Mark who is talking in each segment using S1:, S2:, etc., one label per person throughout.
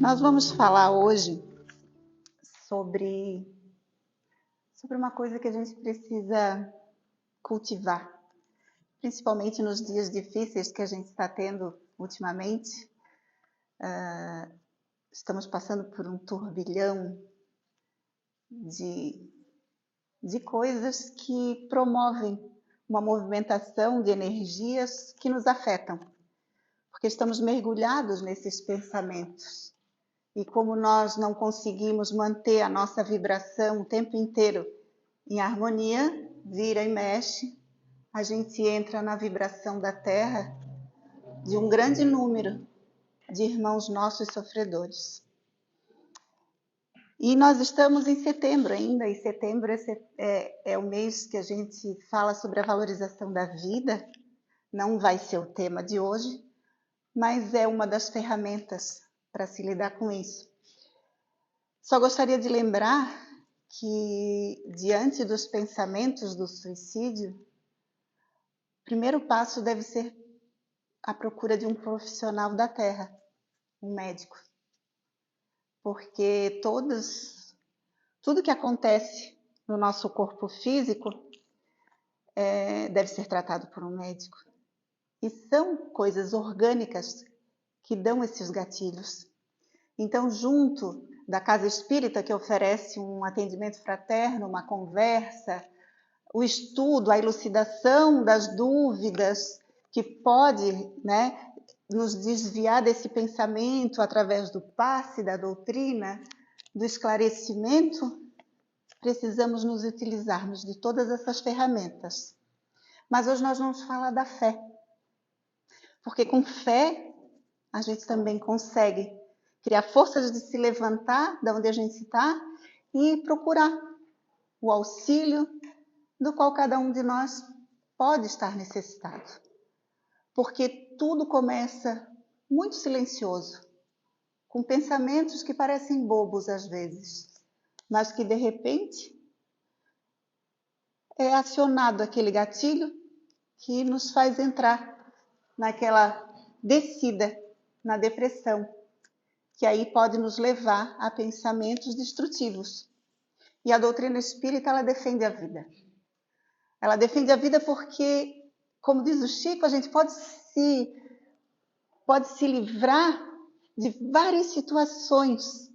S1: Nós vamos falar hoje sobre uma coisa que a gente precisa cultivar, principalmente nos dias difíceis que a gente está tendo ultimamente. Estamos passando por um turbilhão de coisas que promovem uma movimentação de energias que nos afetam, porque estamos mergulhados nesses pensamentos. E como nós não conseguimos manter a nossa vibração o tempo inteiro em harmonia, vira e mexe, a gente entra na vibração da Terra de um grande número de irmãos nossos sofredores. E nós estamos em setembro ainda, e setembro é o mês que a gente fala sobre a valorização da vida. Não vai ser o tema de hoje, mas é uma das ferramentas para se lidar com isso. Só gostaria de lembrar que, diante dos pensamentos do suicídio, o primeiro passo deve ser a procura de um profissional da Terra, um médico. Porque tudo que acontece no nosso corpo físico deve ser tratado por um médico. E são coisas orgânicas que dão esses gatilhos. Então, junto da Casa Espírita, que oferece um atendimento fraterno, uma conversa, o estudo, a elucidação das dúvidas, que pode, nos desviar desse pensamento através do passe, da doutrina, do esclarecimento, precisamos nos utilizarmos de todas essas ferramentas. Mas hoje nós vamos falar da fé, porque com fé a gente também consegue criar forças de se levantar da onde a gente está e procurar o auxílio do qual cada um de nós pode estar necessitado. Porque tudo começa muito silencioso, com pensamentos que parecem bobos às vezes, mas que de repente é acionado aquele gatilho que nos faz entrar naquela descida, na depressão, que aí pode nos levar a pensamentos destrutivos. E a doutrina espírita, ela defende a vida. Ela defende a vida porque, como diz o Chico, a gente pode se livrar de várias situações,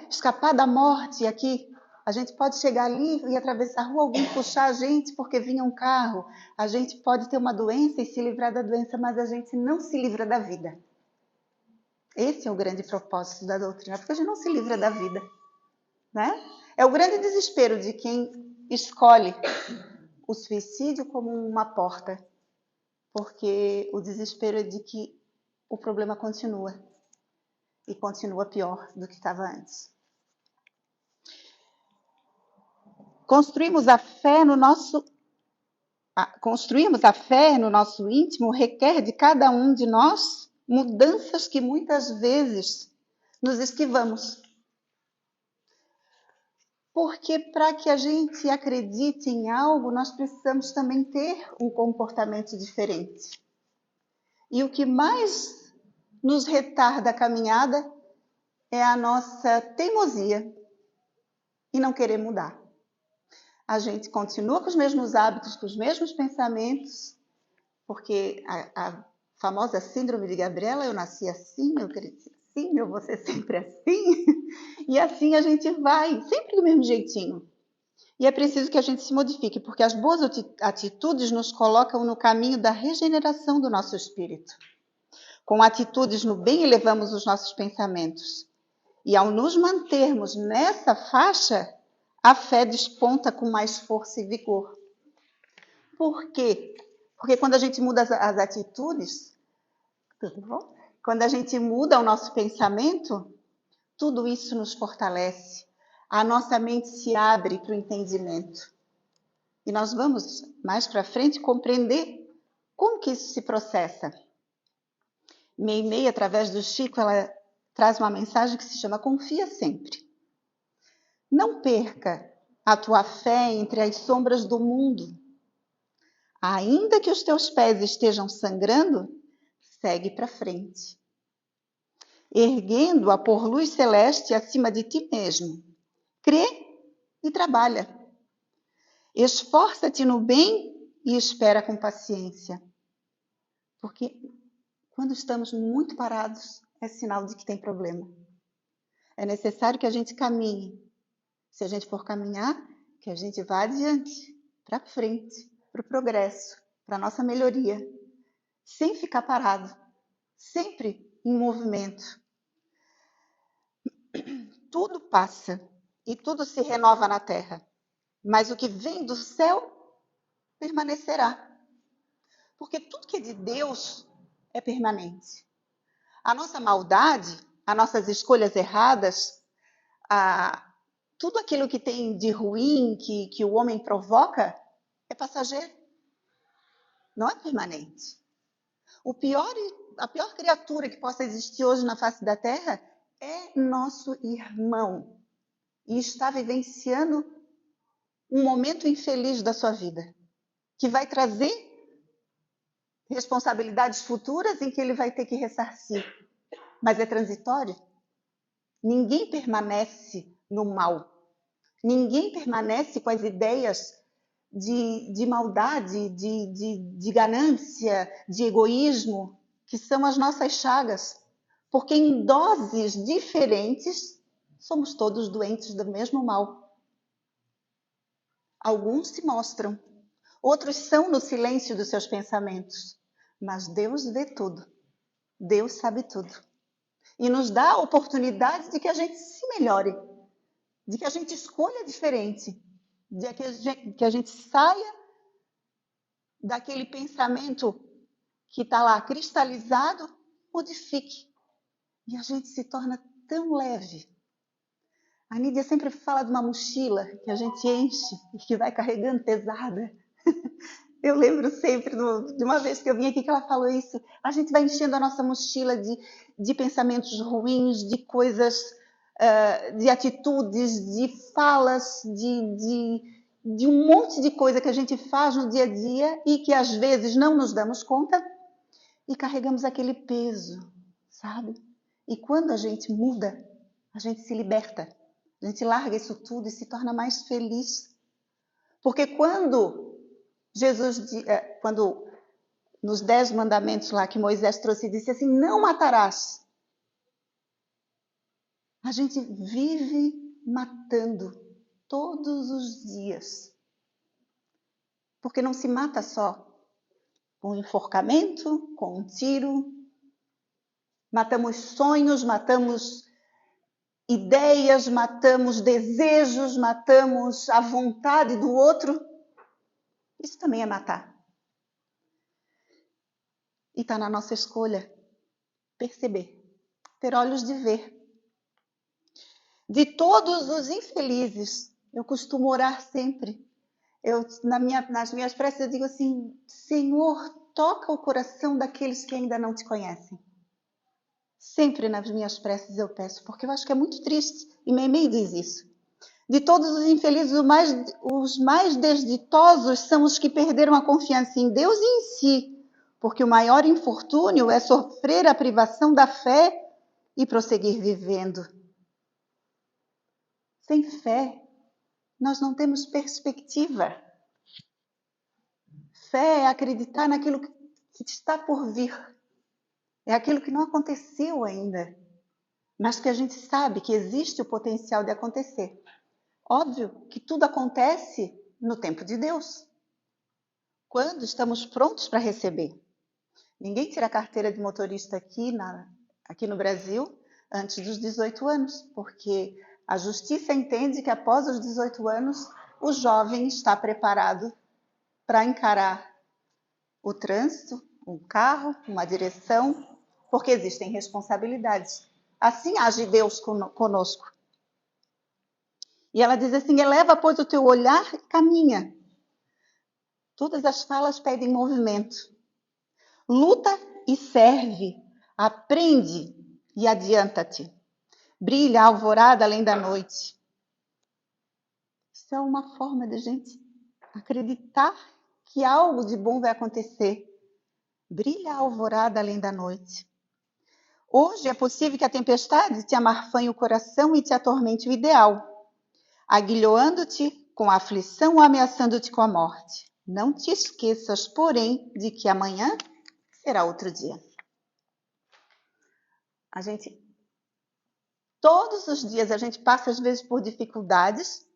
S1: escapar da morte aqui. A gente pode chegar ali e atravessar a rua, alguém puxar a gente porque vinha um carro. A gente pode ter uma doença e se livrar da doença, mas a gente não se livra da vida. Esse é o grande propósito da doutrina, porque a gente não se livra da vida. É o grande desespero de quem escolhe o suicídio como uma porta, porque o desespero é de que o problema continua, e continua pior do que estava antes. Construirmos a fé no nosso íntimo requer de cada um de nós mudanças que muitas vezes nos esquivamos. Porque para que a gente acredite em algo, nós precisamos também ter um comportamento diferente. E o que mais nos retarda a caminhada é a nossa teimosia e não querer mudar. A gente continua com os mesmos hábitos, com os mesmos pensamentos, porque a famosa síndrome de Gabriela, eu nasci assim, eu cresci assim, eu vou ser sempre assim, e assim a gente vai, sempre do mesmo jeitinho. E é preciso que a gente se modifique, porque as boas atitudes nos colocam no caminho da regeneração do nosso espírito. Com atitudes no bem, elevamos os nossos pensamentos. E ao nos mantermos nessa faixa, a fé desponta com mais força e vigor. Por quê? Porque quando a gente muda as atitudes, quando a gente muda o nosso pensamento, tudo isso nos fortalece. A nossa mente se abre para o entendimento. E nós vamos, mais para frente, compreender como que isso se processa. Meimei, através do Chico, ela traz uma mensagem que se chama Confia Sempre. Não perca a tua fé entre as sombras do mundo. Ainda que os teus pés estejam sangrando, segue para frente. erguendo-a por luz celeste acima de ti mesmo. Crê e trabalha. Esforça-te no bem e espera com paciência. Porque quando estamos muito parados, é sinal de que tem problema. É necessário que a gente caminhe. Se a gente for caminhar, que a gente vá adiante, para frente, para o progresso, para a nossa melhoria, sem ficar parado, sempre em movimento. Tudo passa e tudo se renova na terra, mas o que vem do céu permanecerá. Porque tudo que é de Deus é permanente. A nossa maldade, as nossas escolhas erradas, tudo aquilo que tem de ruim que o homem provoca é passageiro, não é permanente. A pior criatura que possa existir hoje na face da terra é nosso irmão e está vivenciando um momento infeliz da sua vida, que vai trazer responsabilidades futuras em que ele vai ter que ressarcir, mas é transitório. Ninguém permanece no mal. Ninguém permanece com as ideias de maldade, de ganância, de egoísmo, que são as nossas chagas. Porque em doses diferentes, somos todos doentes do mesmo mal. Alguns se mostram, outros são no silêncio dos seus pensamentos. Mas Deus vê tudo. Deus sabe tudo. E nos dá a oportunidade de que a gente se melhore, de que a gente escolha diferente, de que a gente saia daquele pensamento que está lá cristalizado, modifique. E a gente se torna tão leve. A Nídia sempre fala de uma mochila que a gente enche e que vai carregando pesada. Eu lembro sempre de uma vez que eu vim aqui que ela falou isso. A gente vai enchendo a nossa mochila de pensamentos ruins, de coisas, de atitudes, de falas, de um monte de coisa que a gente faz no dia a dia e que às vezes não nos damos conta e carregamos aquele peso, sabe? E quando a gente muda, a gente se liberta. A gente larga isso tudo e se torna mais feliz. Porque quando nos 10 mandamentos lá que Moisés trouxe, disse assim, não matarás. A gente vive matando todos os dias. Porque não se mata só com um enforcamento, com um tiro. Matamos sonhos, matamos ideias, matamos desejos, matamos a vontade do outro. Isso também é matar. E está na nossa escolha perceber, ter olhos de ver. De todos os infelizes, eu costumo orar sempre. Nas minhas preces eu digo assim, Senhor, toca o coração daqueles que ainda não te conhecem. Sempre nas minhas preces eu peço, porque eu acho que é muito triste. E Meimei diz isso. De todos os infelizes, os mais desditosos são os que perderam a confiança em Deus e em si, porque o maior infortúnio é sofrer a privação da fé e prosseguir vivendo. Sem fé, nós não temos perspectiva. Fé é acreditar naquilo que está por vir. É aquilo que não aconteceu ainda, mas que a gente sabe que existe o potencial de acontecer. Óbvio que tudo acontece no tempo de Deus, quando estamos prontos para receber. Ninguém tira a carteira de motorista aqui no Brasil antes dos 18 anos, porque a justiça entende que após os 18 anos, o jovem está preparado para encarar o trânsito, um carro, uma direção, porque existem responsabilidades. Assim age Deus conosco. E ela diz assim, eleva, pois, o teu olhar e caminha. Todas as falas pedem movimento. Luta e serve, aprende e adianta-te. Brilha a alvorada além da noite. Isso é uma forma de a gente acreditar que algo de bom vai acontecer. Brilha a alvorada além da noite. Hoje é possível que a tempestade te amarfanhe o coração e te atormente o ideal, aguilhoando-te com a aflição ou ameaçando-te com a morte. Não te esqueças, porém, de que amanhã será outro dia. Todos os dias a gente passa às vezes por dificuldades.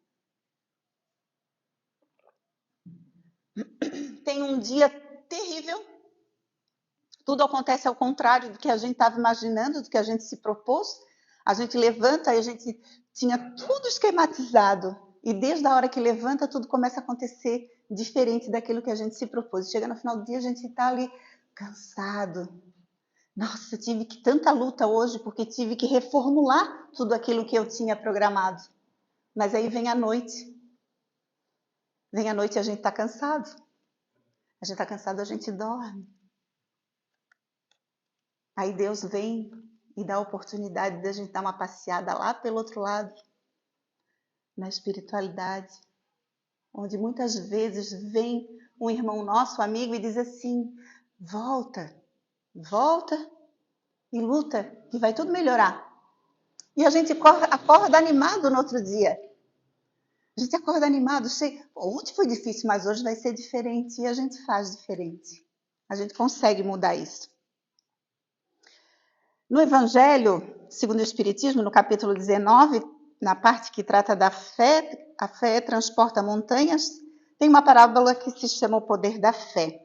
S1: Tem um dia terrível. Tudo acontece ao contrário do que a gente estava imaginando, do que a gente se propôs. A gente levanta e a gente tinha tudo esquematizado. E desde a hora que levanta, tudo começa a acontecer diferente daquilo que a gente se propôs. Chega no final do dia, a gente está ali cansado. Nossa, eu tive tanta luta hoje, porque tive que reformular tudo aquilo que eu tinha programado. Mas aí vem a noite. Vem a noite e a gente está cansado. A gente está cansado, a gente dorme. Aí Deus vem e dá a oportunidade de a gente dar uma passeada lá pelo outro lado, na espiritualidade, onde muitas vezes vem um irmão nosso, amigo, e diz assim: volta e luta, que vai tudo melhorar. E a gente acorda animado no outro dia. A gente acorda animado, ontem foi difícil, mas hoje vai ser diferente. E a gente faz diferente. A gente consegue mudar isso. No Evangelho, segundo o Espiritismo, no capítulo 19, na parte que trata da fé, a fé transporta montanhas, tem uma parábola que se chama o poder da fé.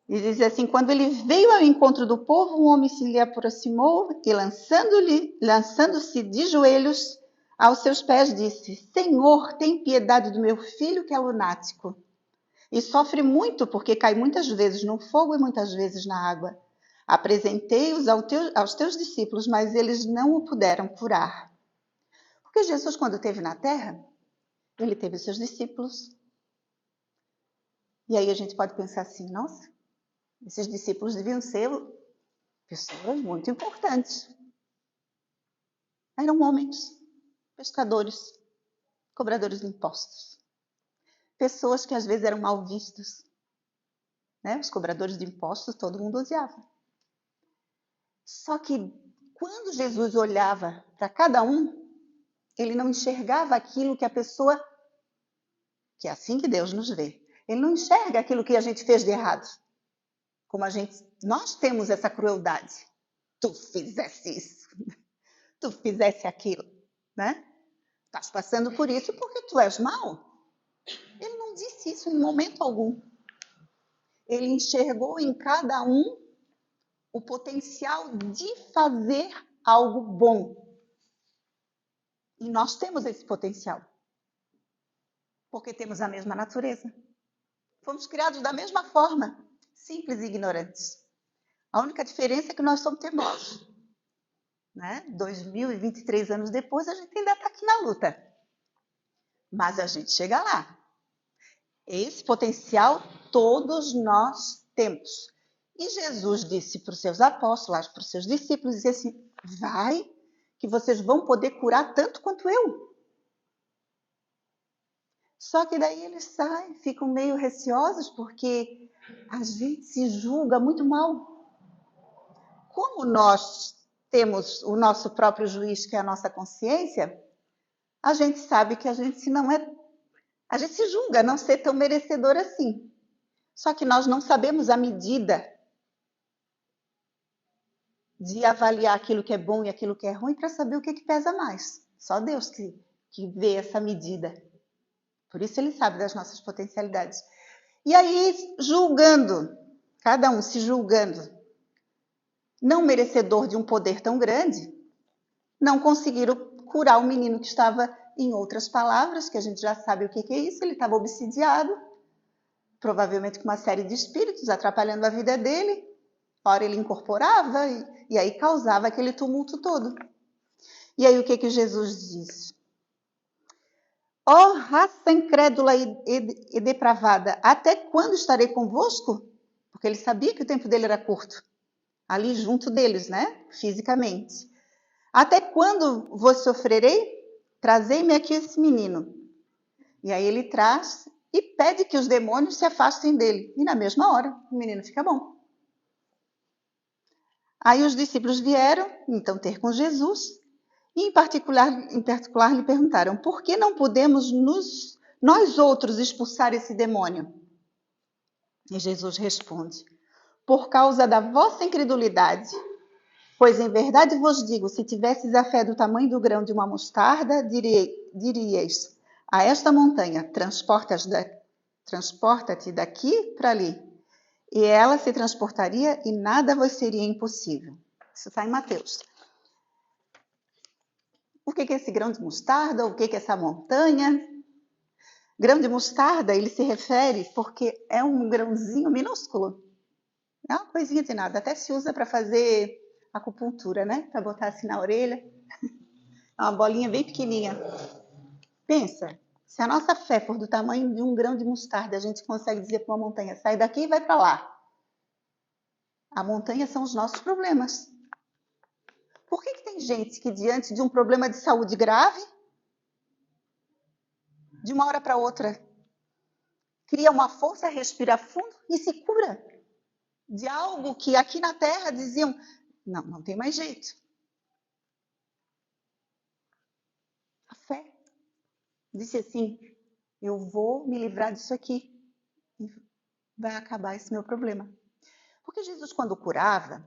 S1: E diz assim: quando ele veio ao encontro do povo, um homem se lhe aproximou e, lançando-se de joelhos aos seus pés, disse: Senhor, tem piedade do meu filho que é lunático e sofre muito porque cai muitas vezes no fogo e muitas vezes na água. Apresentei-os aos teus discípulos, mas eles não o puderam curar. Porque Jesus, quando esteve na terra, ele teve seus discípulos. E aí a gente pode pensar assim: nossa, esses discípulos deviam ser pessoas muito importantes. Eram homens, pescadores, cobradores de impostos. Pessoas que às vezes eram mal vistas. Né? Os cobradores de impostos todo mundo odiava. Só que quando Jesus olhava para cada um, ele não enxergava aquilo que a pessoa... Que é assim que Deus nos vê. Ele não enxerga aquilo que a gente fez de errado. Como nós temos essa crueldade. Tu fizesse isso. Tu fizesse aquilo. Né? Estás passando por isso porque tu és mau. Ele não disse isso em momento algum. Ele enxergou em cada um o potencial de fazer algo bom. E nós temos esse potencial. Porque temos a mesma natureza. Fomos criados da mesma forma, simples e ignorantes. A única diferença é que nós somos teimosos. Né? 2023 anos depois, a gente ainda está aqui na luta. Mas a gente chega lá. Esse potencial todos nós temos. E Jesus disse para os seus apóstolos, para os seus discípulos, disse assim: vai, que vocês vão poder curar tanto quanto eu. Só que daí eles saem, ficam meio receosos, porque a gente se julga muito mal. Como nós temos o nosso próprio juiz, que é a nossa consciência, a gente sabe que a gente não é... A gente se julga não ser tão merecedor assim. Só que nós não sabemos a medida de avaliar aquilo que é bom e aquilo que é ruim para saber o que pesa mais. Só Deus que vê essa medida. Por isso ele sabe das nossas potencialidades. E aí, julgando, cada um se julgando não merecedor de um poder tão grande, não conseguiram curar o menino que estava, em outras palavras, que a gente já sabe o que é isso, ele estava obsidiado, provavelmente com uma série de espíritos atrapalhando a vida dele. Ora ele incorporava e aí causava aquele tumulto todo. E aí o que Jesus diz? Ó raça incrédula e depravada, até quando estarei convosco? Porque ele sabia que o tempo dele era curto. Ali junto deles, né? Fisicamente. Até quando vos sofrerei? Trazei-me aqui esse menino. E aí ele traz e pede que os demônios se afastem dele. E na mesma hora, o menino fica bom. Aí os discípulos vieram, então, ter com Jesus, e em particular lhe perguntaram, por que não podemos nós outros expulsar esse demônio? E Jesus responde, por causa da vossa incredulidade. Pois em verdade vos digo, se tivesses a fé do tamanho do grão de uma mostarda, diríeis a esta montanha, transporta-te daqui para ali. E ela se transportaria e nada vos seria impossível. Isso está em Mateus. O que é esse grão de mostarda? O que é essa montanha? Grão de mostarda, ele se refere porque é um grãozinho minúsculo. É uma coisinha de nada. Até se usa para fazer acupuntura, né? Para botar assim na orelha. É uma bolinha bem pequenininha. Pensa, se a nossa fé for do tamanho de um grão de mostarda, a gente consegue dizer para uma montanha, sai daqui e vai para lá. A montanha são os nossos problemas. Por que tem gente que diante de um problema de saúde grave, de uma hora para outra, cria uma força, respira fundo e se cura de algo que aqui na Terra diziam, não tem mais jeito. A fé disse assim, eu vou me livrar disso aqui e vai acabar esse meu problema. Porque Jesus, quando curava,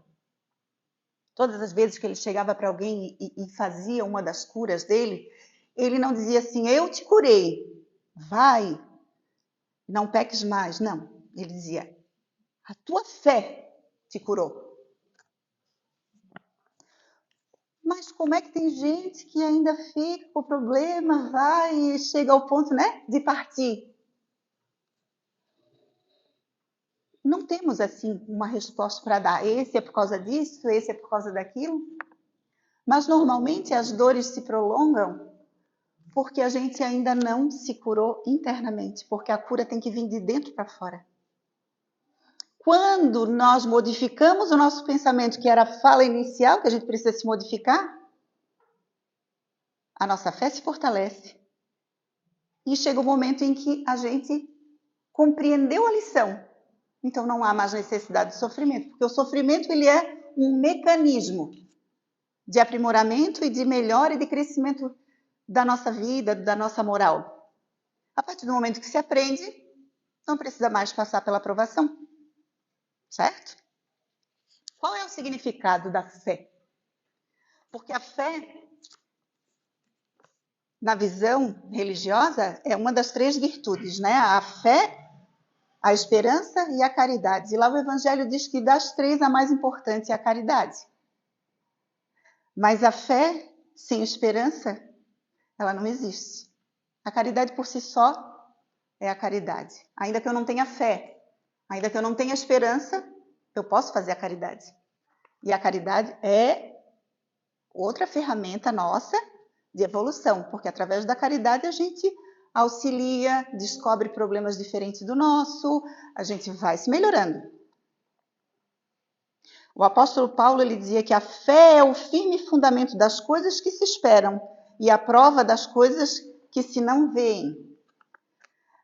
S1: todas as vezes que ele chegava para alguém e fazia uma das curas dele, ele não dizia assim, eu te curei, vai, não peques mais. Não, ele dizia, a tua fé te curou. Mas como é que tem gente que ainda fica com o problema, vai e chega ao ponto, né, de partir? Não temos, assim, uma resposta para dar. Esse é por causa disso, esse é por causa daquilo. Mas, normalmente, as dores se prolongam porque a gente ainda não se curou internamente, porque a cura tem que vir de dentro para fora. Quando nós modificamos o nosso pensamento, que era a fala inicial, que a gente precisa se modificar, a nossa fé se fortalece. E chega o momento em que a gente compreendeu a lição. Então não há mais necessidade de sofrimento, porque o sofrimento ele é um mecanismo de aprimoramento e de melhora e de crescimento da nossa vida, da nossa moral. A partir do momento que se aprende, não precisa mais passar pela provação. Certo? Qual é o significado da fé? Porque a fé, na visão religiosa, é uma das 3 virtudes, né? A fé, a esperança e a caridade. E lá o Evangelho diz que das 3, a mais importante é a caridade. Mas a fé sem esperança, ela não existe. A caridade por si só é a caridade. Ainda que eu não tenha fé, ainda que eu não tenha esperança, eu posso fazer a caridade. E a caridade é outra ferramenta nossa de evolução, porque através da caridade a gente auxilia, descobre problemas diferentes do nosso, a gente vai se melhorando. O apóstolo Paulo ele dizia que a fé é o firme fundamento das coisas que se esperam e a prova das coisas que se não veem.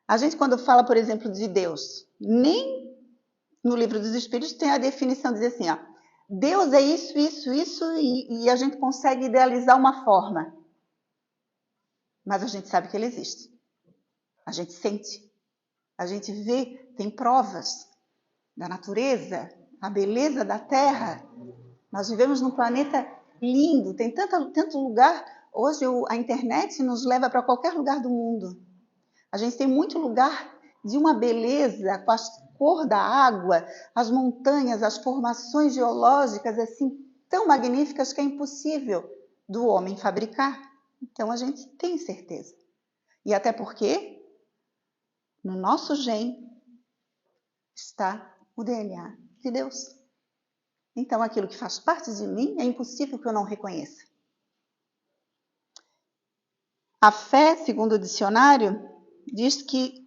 S1: A gente quando fala, por exemplo, de Deus, nem no livro dos Espíritos tem a definição de dizer assim, ó, Deus é isso, e a gente consegue idealizar uma forma. Mas a gente sabe que ele existe. A gente sente. A gente vê, tem provas da natureza, a beleza da Terra. Nós vivemos num planeta lindo, tem tanto lugar. Hoje a internet nos leva para qualquer lugar do mundo. A gente tem muito lugar de uma beleza, com a cor da água, as montanhas, as formações geológicas assim tão magníficas que é impossível do homem fabricar. Então a gente tem certeza. E até porque no nosso gene está o DNA de Deus. Então aquilo que faz parte de mim é impossível que eu não reconheça. A fé, segundo o dicionário, diz que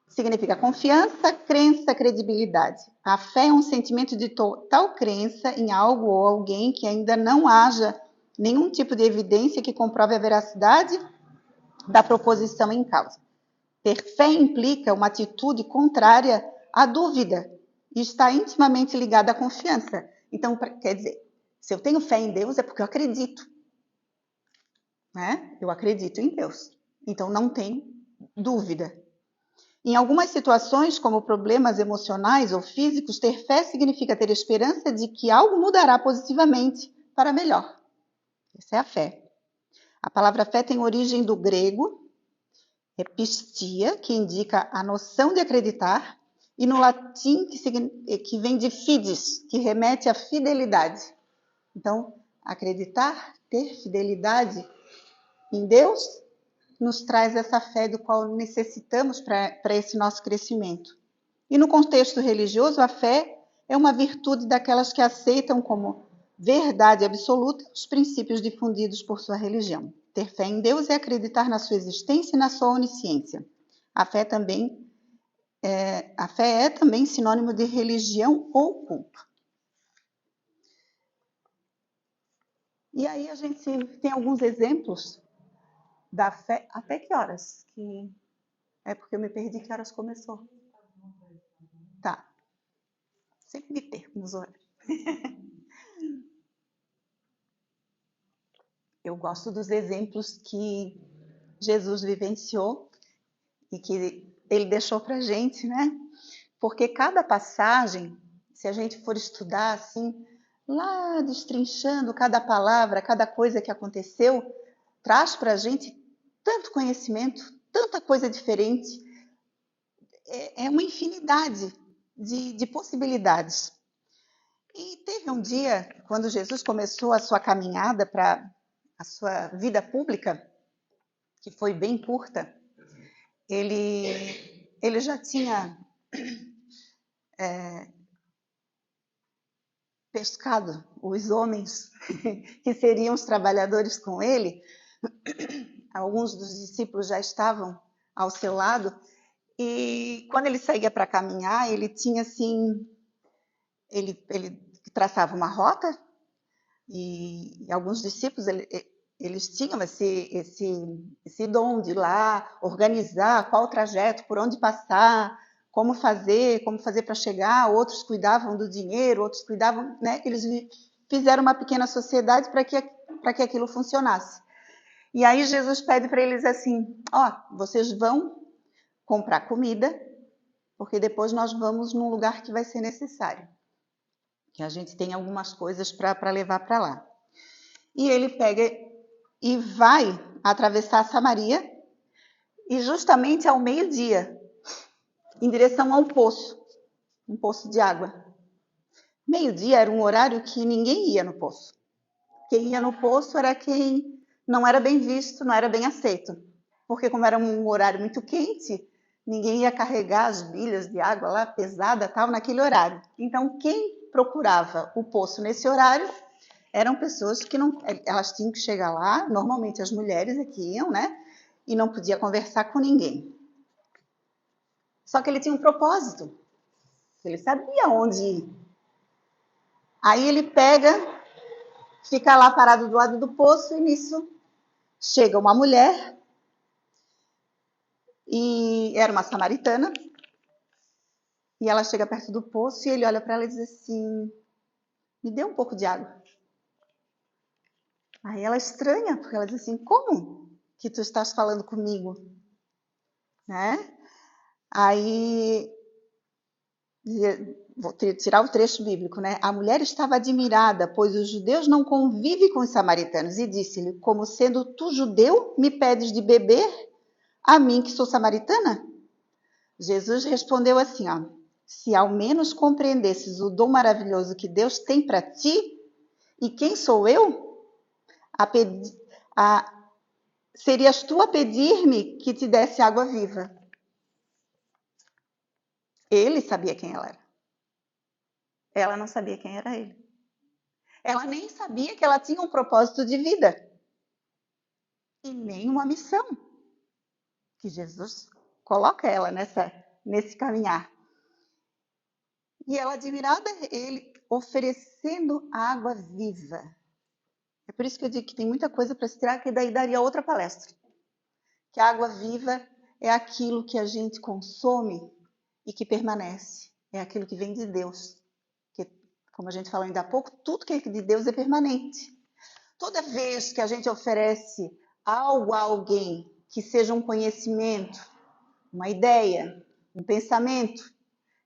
S1: significa confiança, crença, credibilidade. A fé é um sentimento de total crença em algo ou alguém que ainda não haja nenhum tipo de evidência que comprove a veracidade da proposição em causa. Ter fé implica uma atitude contrária à dúvida e está intimamente ligada à confiança. Então, quer dizer, Se eu tenho fé em Deus, é porque eu acredito, né? Eu acredito em Deus. Então, não tem dúvida. Em algumas situações, como problemas emocionais ou físicos, ter fé significa ter esperança de que algo mudará positivamente para melhor. Essa é a fé. A palavra fé tem origem do grego, pistia, que indica a noção de acreditar, e no latim, que vem de fides, que remete à fidelidade. Então, acreditar, ter fidelidade em Deus, nos traz essa fé do qual necessitamos para esse nosso crescimento. E no contexto religioso, a fé é uma virtude daquelas que aceitam como verdade absoluta os princípios difundidos por sua religião. Ter fé em Deus é acreditar na sua existência e na sua onisciência. A fé é também sinônimo de religião ou culto. E aí a gente tem alguns exemplos da fé. Até que horas? É porque eu me perdi, que horas começou? Tá. Sempre me perco nos horários. Eu gosto dos exemplos que Jesus vivenciou e que ele deixou para a gente, né? Porque cada passagem, se a gente for estudar assim, lá destrinchando cada palavra, cada coisa que aconteceu, traz para a gente tanto conhecimento, tanta coisa diferente. É uma infinidade de possibilidades. E teve um dia, quando Jesus começou a sua caminhada para a sua vida pública, que foi bem curta, ele já tinha pescado os homens que seriam os trabalhadores com ele. Alguns dos discípulos já estavam ao seu lado. E quando ele saía para caminhar, ele tinha assim, ele traçava uma rota, e alguns discípulos eles tinham esse dom de ir lá organizar qual o trajeto, por onde passar, como fazer para chegar. Outros cuidavam do dinheiro, outros cuidavam, né? Eles fizeram uma pequena sociedade para que aquilo funcionasse. E aí Jesus pede para eles assim: vocês vão comprar comida, porque depois nós vamos num lugar que vai ser necessário, que a gente tem algumas coisas para levar para lá. E ele pega e vai atravessar Samaria, e justamente ao meio-dia, em direção a um poço de água. Meio-dia era um horário que ninguém ia no poço. Quem ia no poço era quem não era bem visto, não era bem aceito. Porque como era um horário muito quente, ninguém ia carregar as bilhas de água lá, pesada, tal, naquele horário. Então, quem procurava o poço nesse horário eram pessoas que não, elas tinham que chegar lá, normalmente as mulheres aqui iam, né? E não podia conversar com ninguém. Só que ele tinha um propósito. Ele sabia onde ir. Aí ele pega, fica lá parado do lado do poço, e nisso chega uma mulher, e era uma samaritana, e ela chega perto do poço e ele olha para ela e diz assim: me dê um pouco de água. Aí ela estranha, porque ela diz assim: como que tu estás falando comigo? Né? Aí, vou tirar o trecho bíblico, né? A mulher estava admirada, pois os judeus não convivem com os samaritanos, e disse-lhe: como sendo tu judeu, me pedes de beber, a mim que sou samaritana? Jesus respondeu assim: se ao menos compreendesses o dom maravilhoso que Deus tem para ti, e quem sou eu? Serias tu a pedir-me que te desse água viva. Ele sabia quem ela era. Ela não sabia quem era ele. Ela nem sabia que ela tinha um propósito de vida. E nem uma missão. Que Jesus coloca ela nesse caminhar. E ela, admirada, ele oferecendo água viva. É por isso que eu digo que tem muita coisa para se tirar, que daí daria outra palestra. Que a água viva é aquilo que a gente consome e que permanece. É aquilo que vem de Deus. Que Como a gente falou ainda há pouco, tudo que é de Deus é permanente. Toda vez que a gente oferece algo a alguém que seja um conhecimento, uma ideia, um pensamento,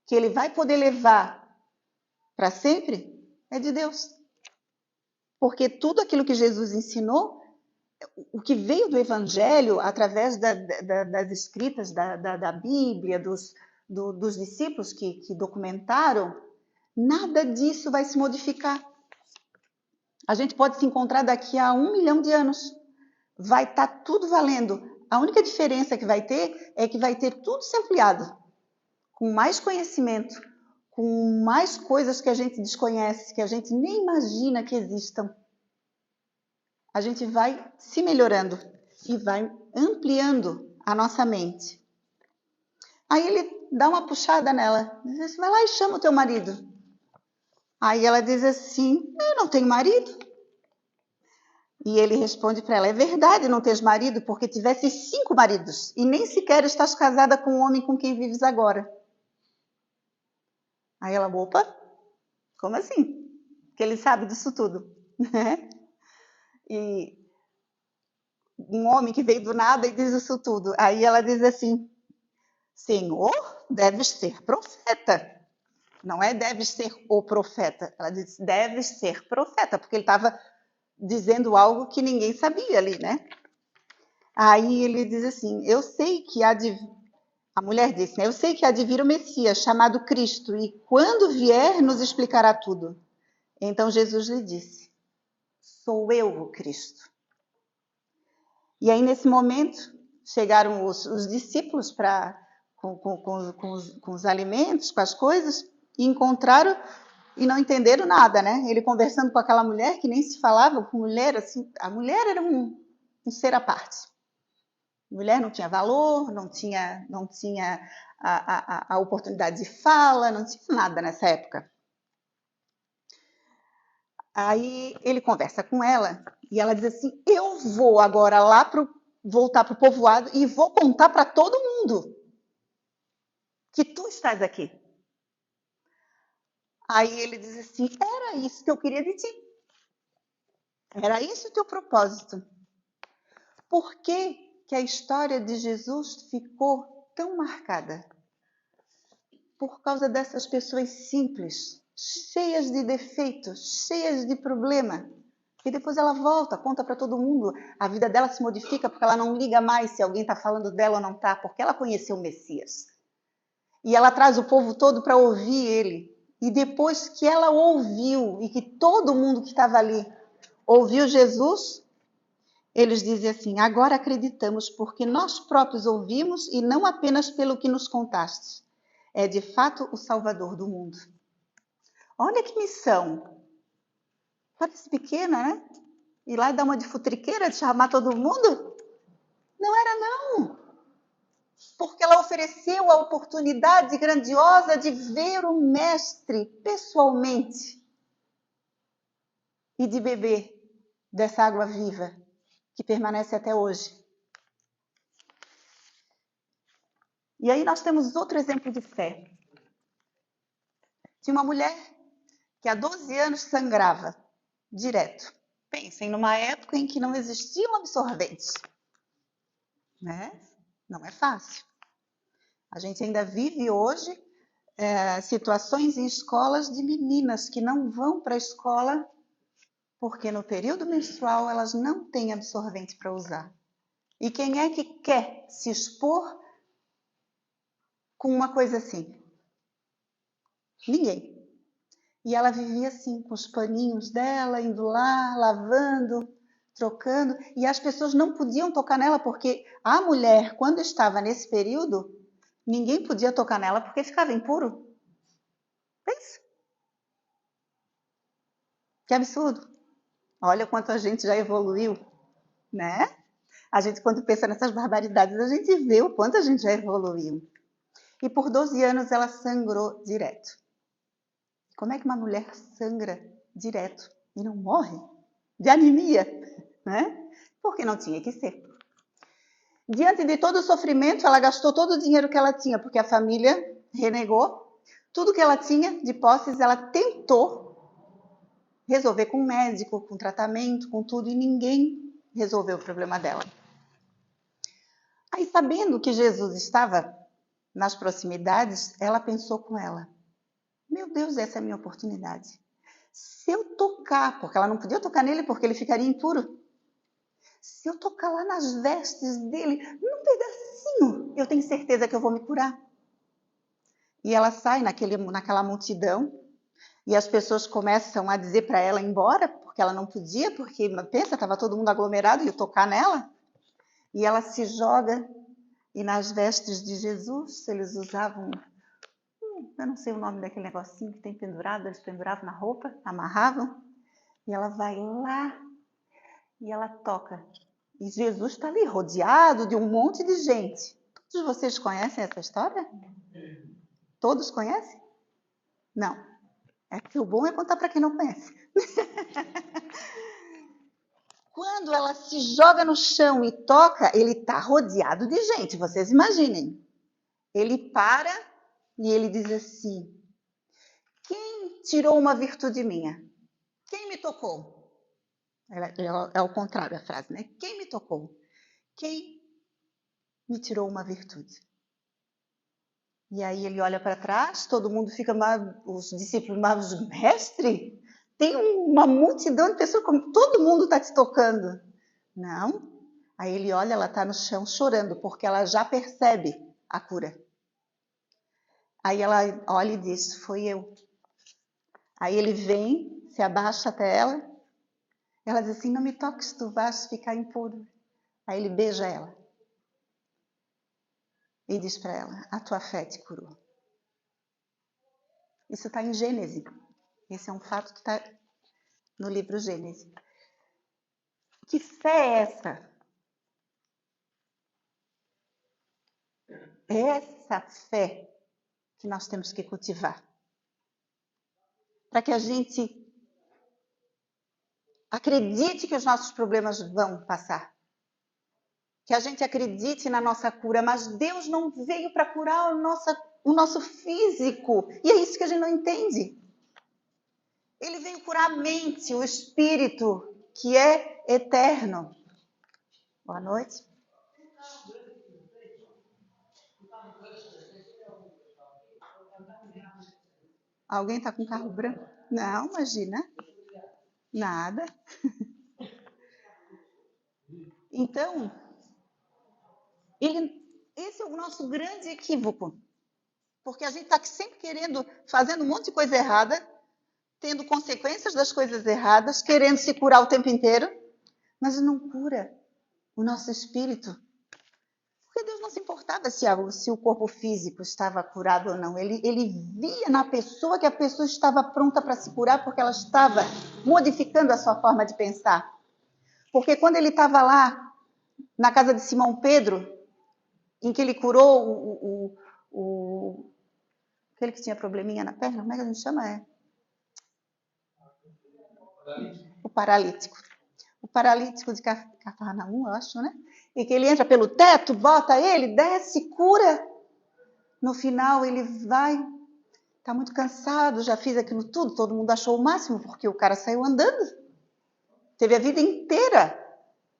S1: que ele vai poder levar para sempre, é de Deus. Porque tudo aquilo que Jesus ensinou, o que veio do Evangelho, através das escritas da Bíblia, dos discípulos que documentaram, nada disso vai se modificar. A gente pode se encontrar daqui a 1 milhão de anos. Vai estar tudo valendo. A única diferença que vai ter é que vai ter tudo se ampliado, com mais conhecimento, com mais coisas que a gente desconhece, que a gente nem imagina que existam. A gente vai se melhorando e vai ampliando a nossa mente. Aí ele dá uma puxada nela, diz assim, vai lá e chama o teu marido. Aí ela diz assim, eu não tenho marido. E ele responde para ela, é verdade não teres marido, porque tivesse 5 maridos, e nem sequer estás casada com o homem com quem vives agora. Aí ela, opa, como assim? Porque ele sabe disso tudo, né? E um homem que veio do nada e diz isso tudo. Aí ela diz assim, Senhor, deves ser profeta. Não é deves ser o profeta. Ela diz, deves ser profeta, porque ele estava dizendo algo que ninguém sabia ali, né? Aí ele diz assim, eu sei que há de... A mulher disse, né? Eu sei que há de vir o Messias, chamado Cristo, e quando vier, nos explicará tudo. Então Jesus lhe disse, sou eu o Cristo. E aí, nesse momento, chegaram os discípulos com os alimentos, com as coisas, e encontraram e não entenderam nada, né? Ele conversando com aquela mulher que nem se falava com mulher, assim, a mulher era um ser à parte. A mulher não tinha valor, não tinha a oportunidade de fala, não tinha nada nessa época. Aí ele conversa com ela e ela diz assim, eu vou agora lá voltar para o povoado e vou contar para todo mundo que tu estás aqui. Aí ele diz assim, era isso que eu queria de ti. Era esse o teu propósito. Por que que a história de Jesus ficou tão marcada? Por causa dessas pessoas simples, cheias de defeitos, cheias de problema. E depois ela volta, conta para todo mundo. A vida dela se modifica porque ela não liga mais se alguém está falando dela ou não está, porque ela conheceu o Messias. E ela traz o povo todo para ouvir ele. E depois que ela ouviu e que todo mundo que estava ali ouviu Jesus, eles dizem assim, agora acreditamos porque nós próprios ouvimos e não apenas pelo que nos contaste. É de fato o Salvador do mundo. Olha que missão. Parece pequena, né? Ir lá e dar uma de futriqueira, de chamar todo mundo? Não era não. Porque ela ofereceu a oportunidade grandiosa de ver o Mestre pessoalmente e de beber dessa água viva que permanece até hoje. E aí nós temos outro exemplo de fé. Tinha uma mulher que há 12 anos sangrava direto. Pensem numa época em que não existiam absorventes, né? Não é fácil. A gente ainda vive hoje situações em escolas de meninas que não vão para a escola porque no período menstrual elas não têm absorvente para usar. E quem é que quer se expor com uma coisa assim? Ninguém. E ela vivia assim, com os paninhos dela, indo lá, lavando, trocando, e as pessoas não podiam tocar nela, porque a mulher, quando estava nesse período, ninguém podia tocar nela porque ficava impuro. Pensa. Que absurdo. Olha quanto a gente já evoluiu, né? A gente, quando pensa nessas barbaridades, a gente vê o quanto a gente já evoluiu. E por 12 anos ela sangrou direto. Como é que uma mulher sangra direto e não morre? De anemia, né? Porque não tinha que ser. Diante de todo o sofrimento, ela gastou todo o dinheiro que ela tinha, porque a família renegou. Tudo que ela tinha de posses, ela tentou resolver com médico, com tratamento, com tudo, e ninguém resolveu o problema dela. Aí, sabendo que Jesus estava nas proximidades, ela pensou com ela: meu Deus, essa é a minha oportunidade. Se eu tocar, porque ela não podia tocar nele porque ele ficaria impuro. Se eu tocar lá nas vestes dele, num pedacinho, eu tenho certeza que eu vou me curar. E ela sai naquela multidão, e as pessoas começam a dizer para ela ir embora, porque ela não podia, porque, pensa, estava todo mundo aglomerado e eu tocar nela. E ela se joga, e nas vestes de Jesus, eles usavam, eu não sei o nome daquele negocinho que tem pendurado, eles penduravam na roupa, amarravam, e ela vai lá, e ela toca. E Jesus está ali, rodeado de um monte de gente. Todos vocês conhecem essa história? Todos conhecem? Não. É que o bom é contar para quem não conhece. Quando ela se joga no chão e toca, ele está rodeado de gente, vocês imaginem. Ele para e ele diz assim: quem tirou uma virtude minha? Quem me tocou? É o contrário a frase, né? Quem me tocou? Quem me tirou uma virtude? E aí ele olha para trás, todo mundo fica, os discípulos, mas mestre, tem uma multidão de pessoas, como todo mundo está te tocando. Não. Aí ele olha, ela está no chão chorando, porque ela já percebe a cura. Aí ela olha e diz: foi eu. Aí ele vem, se abaixa até ela. Ela diz assim: não me toques, tu vais ficar impuro. Aí ele beija ela. E diz para ela: a tua fé te curou. Isso está em Gênesis. Esse é um fato que está no livro Gênesis. Que fé é essa? É essa fé que nós temos que cultivar. Para que a gente acredite que os nossos problemas vão passar. Que a gente acredite na nossa cura. Mas Deus não veio para curar o nosso físico. E é isso que a gente não entende. Ele veio curar a mente, o espírito, que é eterno. Boa noite. Alguém está com carro branco? Não, imagina. Nada. Então, esse é o nosso grande equívoco. Porque a gente está sempre fazendo um monte de coisa errada, tendo consequências das coisas erradas, querendo se curar o tempo inteiro, mas não cura o nosso espírito. Porque Deus não se importava se o corpo físico estava curado ou não. Ele via na pessoa que a pessoa estava pronta para se curar porque ela estava modificando a sua forma de pensar. Porque quando ele estava lá na casa de Simão Pedro, em que ele curou aquele que tinha probleminha na perna, como é que a gente chama? O paralítico. O paralítico de Cafarnaum, eu acho, né? E que ele entra pelo teto, bota ele, desce, cura. No final ele vai, está muito cansado, já fiz aquilo tudo, todo mundo achou o máximo, porque o cara saiu andando. Teve a vida inteira.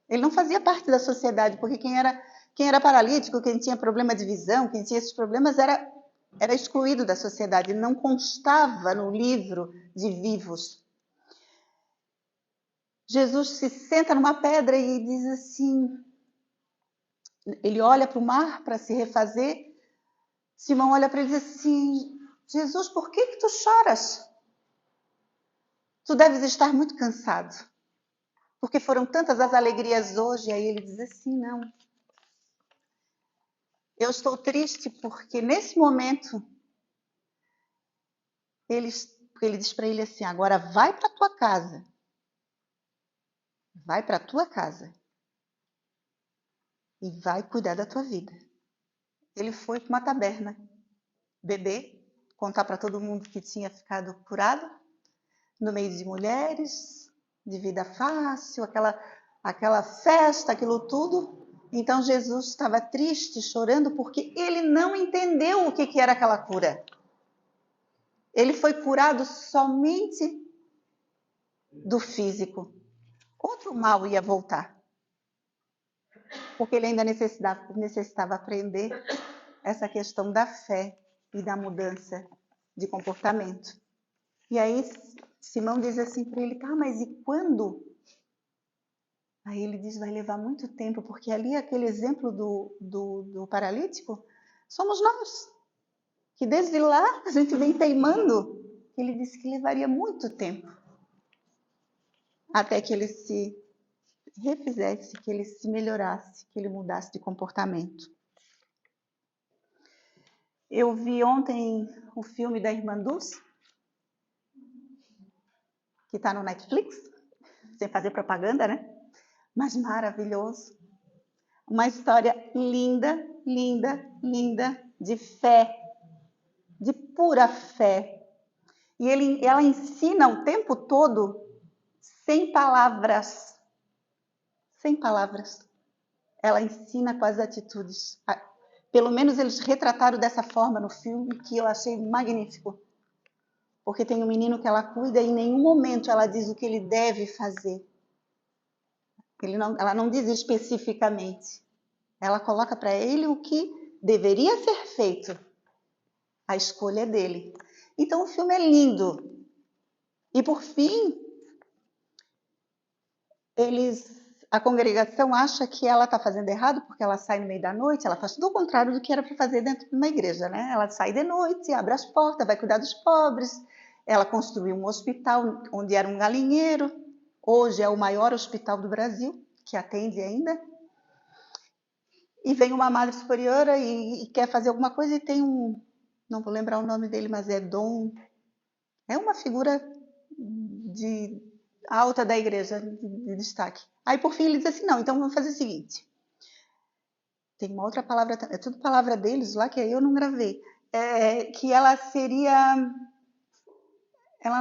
S1: Ele não fazia parte da sociedade, porque quem era paralítico, quem tinha problema de visão, quem tinha esses problemas, era excluído da sociedade, não constava no livro de vivos. Jesus se senta numa pedra e diz assim, ele olha para o mar para se refazer. Simão olha para ele e diz assim: Jesus, por que tu choras? Tu deves estar muito cansado, porque foram tantas as alegrias hoje. Aí ele diz assim: não, eu estou triste porque nesse momento ele diz para ele assim: agora vai para tua casa, vai para tua casa e vai cuidar da tua vida. Ele foi para uma taberna beber, contar para todo mundo que tinha ficado curado, no meio de mulheres, de vida fácil, aquela festa, aquilo tudo. Então Jesus estava triste, chorando, porque ele não entendeu o que era aquela cura. Ele foi curado somente do físico. Outro mal ia voltar. Porque ele ainda necessitava aprender essa questão da fé e da mudança de comportamento. E aí Simão diz assim para ele, tá, mas e quando? Aí ele diz, vai levar muito tempo, porque ali aquele exemplo do paralítico, somos nós. Que desde lá a gente vem teimando. Ele disse que levaria muito tempo até que ele se refizesse, que ele se melhorasse, que ele mudasse de comportamento. Eu vi ontem o filme da Irmã Dulce, que está no Netflix, sem fazer propaganda, né? Mas maravilhoso. Uma história linda, linda, linda, de fé, de pura fé. E ela ensina o tempo todo sem palavras. Sem palavras. Ela ensina com as atitudes. Pelo menos eles retrataram dessa forma no filme, que eu achei magnífico. Porque tem um menino que ela cuida e em nenhum momento ela diz o que ele deve fazer. Ela não diz especificamente. Ela coloca para ele o que deveria ser feito. A escolha é dele. Então o filme é lindo. E por fim, a congregação acha que ela está fazendo errado porque ela sai no meio da noite, ela faz tudo o contrário do que era para fazer dentro de uma igreja, né? Ela sai de noite, abre as portas, vai cuidar dos pobres. Ela construiu um hospital onde era um galinheiro. Hoje é o maior hospital do Brasil, que atende ainda. E vem uma madre superiora e quer fazer alguma coisa e tem não vou lembrar o nome dele, mas é Dom. É uma figura alta da igreja, de destaque. Aí, por fim, ele diz assim, não, então vamos fazer o seguinte. Tem uma outra palavra, é tudo palavra deles lá, que aí eu não gravei. Que ela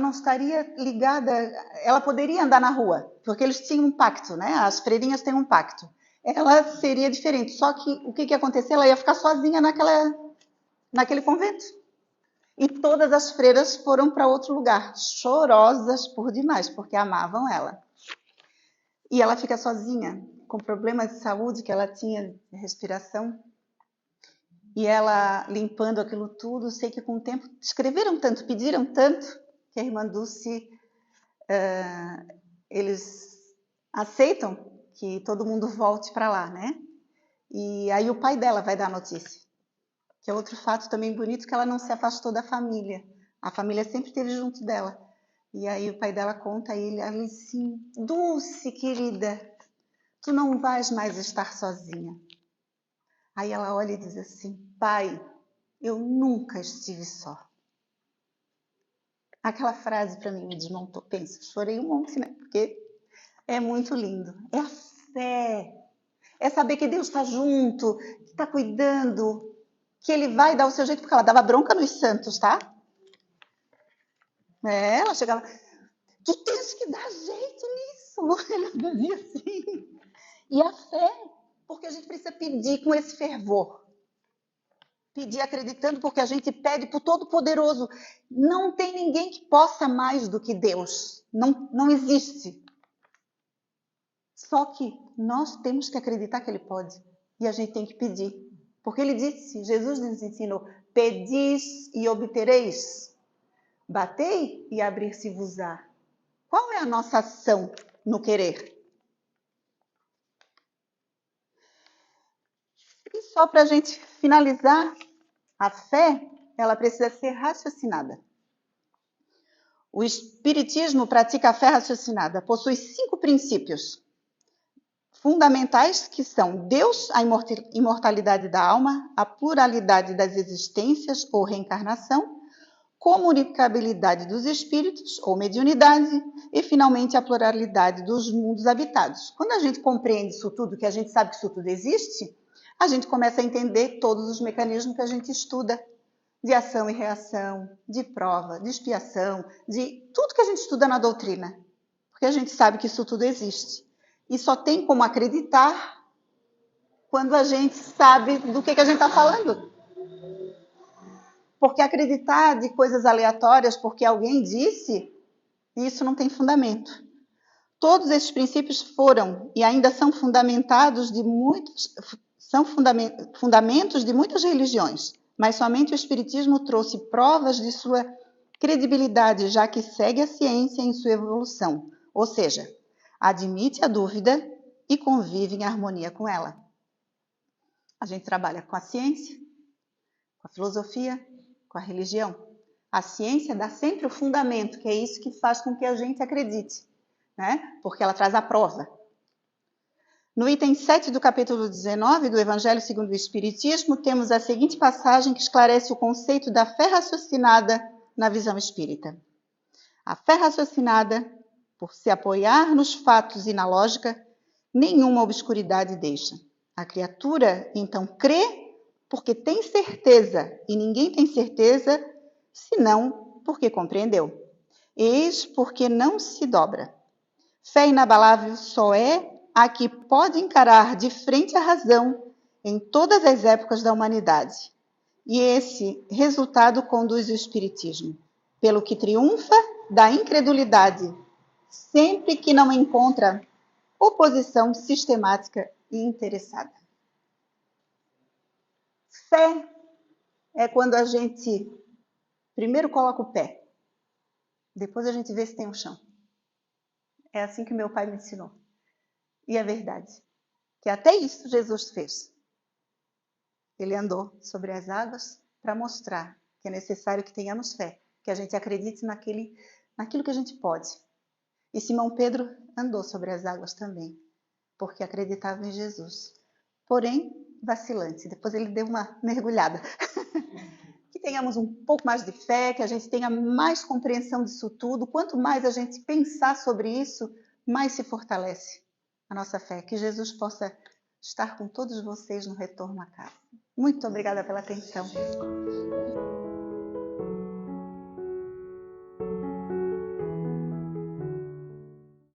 S1: não estaria ligada, ela poderia andar na rua, porque eles tinham um pacto, né? As freirinhas têm um pacto. Ela seria diferente, só que o que ia acontecer? Ela ia ficar sozinha naquele convento. E todas as freiras foram para outro lugar, chorosas por demais, porque amavam ela. E ela fica sozinha, com problemas de saúde que ela tinha, de respiração. E ela limpando aquilo tudo, sei que com o tempo escreveram tanto, pediram tanto, que a irmã Dulce, eles aceitam que todo mundo volte para lá, né? E aí o pai dela vai dar a notícia. Que é outro fato também bonito, que ela não se afastou da família. A família sempre esteve junto dela. E aí o pai dela conta a ele, ela diz assim, Dulce, querida, tu não vais mais estar sozinha. Aí ela olha e diz assim, pai, eu nunca estive só. Aquela frase para mim me desmontou. Pensa, chorei um monte, né? Porque é muito lindo. É a fé. É saber que Deus está junto, que está cuidando, que Ele vai dar o seu jeito, porque ela dava bronca nos santos, tá? Ela chegava, tu tens que dar jeito nisso. Ela dizia assim. E a fé, porque a gente precisa pedir com esse fervor. Pedir acreditando, porque a gente pede para o Todo-Poderoso. Não tem ninguém que possa mais do que Deus. Não existe. Só que nós temos que acreditar que Ele pode. E a gente tem que pedir. Porque Ele disse, Jesus nos ensinou, pedis e obtereis. Batei e abrir-se-vos-á. Qual é a nossa ação no querer? E só para a gente finalizar, a fé, ela precisa ser raciocinada. O Espiritismo pratica a fé raciocinada. Possui 5 princípios fundamentais, que são Deus, a imortalidade da alma, a pluralidade das existências ou reencarnação, comunicabilidade dos espíritos ou mediunidade e, finalmente, a pluralidade dos mundos habitados. Quando a gente compreende isso tudo, que a gente sabe que isso tudo existe, a gente começa a entender todos os mecanismos que a gente estuda, de ação e reação, de prova, de expiação, de tudo que a gente estuda na doutrina, porque a gente sabe que isso tudo existe. E só tem como acreditar quando a gente sabe do que a gente está falando. Porque acreditar de coisas aleatórias porque alguém disse E isso não tem fundamento. Todos esses princípios foram e ainda são fundamentos de muitas religiões, mas somente o Espiritismo trouxe provas de sua credibilidade, já que segue a ciência em sua evolução, ou seja, admite a dúvida e convive em harmonia com ela. A gente trabalha com a ciência, com a filosofia, com a religião. A ciência dá sempre o fundamento, que é isso que faz com que a gente acredite, né? Porque ela traz a prova. No item 7 do capítulo 19 do Evangelho segundo o Espiritismo, temos a seguinte passagem que esclarece o conceito da fé raciocinada na visão espírita. A fé raciocinada, por se apoiar nos fatos e na lógica, nenhuma obscuridade deixa. A criatura, então, crê porque tem certeza, e ninguém tem certeza senão porque compreendeu. Eis porque não se dobra. Fé inabalável só é a que pode encarar de frente a razão em todas as épocas da humanidade. E esse resultado conduz o Espiritismo, pelo que triunfa da incredulidade, sempre que não encontra oposição sistemática e interessada. Fé é quando a gente primeiro coloca o pé, depois a gente vê se tem um chão. É assim que meu pai me ensinou. E é verdade, que até isso Jesus fez. Ele andou sobre as águas para mostrar que é necessário que tenhamos fé, que a gente acredite naquilo que a gente pode. E Simão Pedro andou sobre as águas também, porque acreditava em Jesus. Porém, vacilante. Depois ele deu uma mergulhada. Que tenhamos um pouco mais de fé, que a gente tenha mais compreensão disso tudo. Quanto mais a gente pensar sobre isso, mais se fortalece a nossa fé. Que Jesus possa estar com todos vocês no retorno à casa. Muito obrigada pela atenção.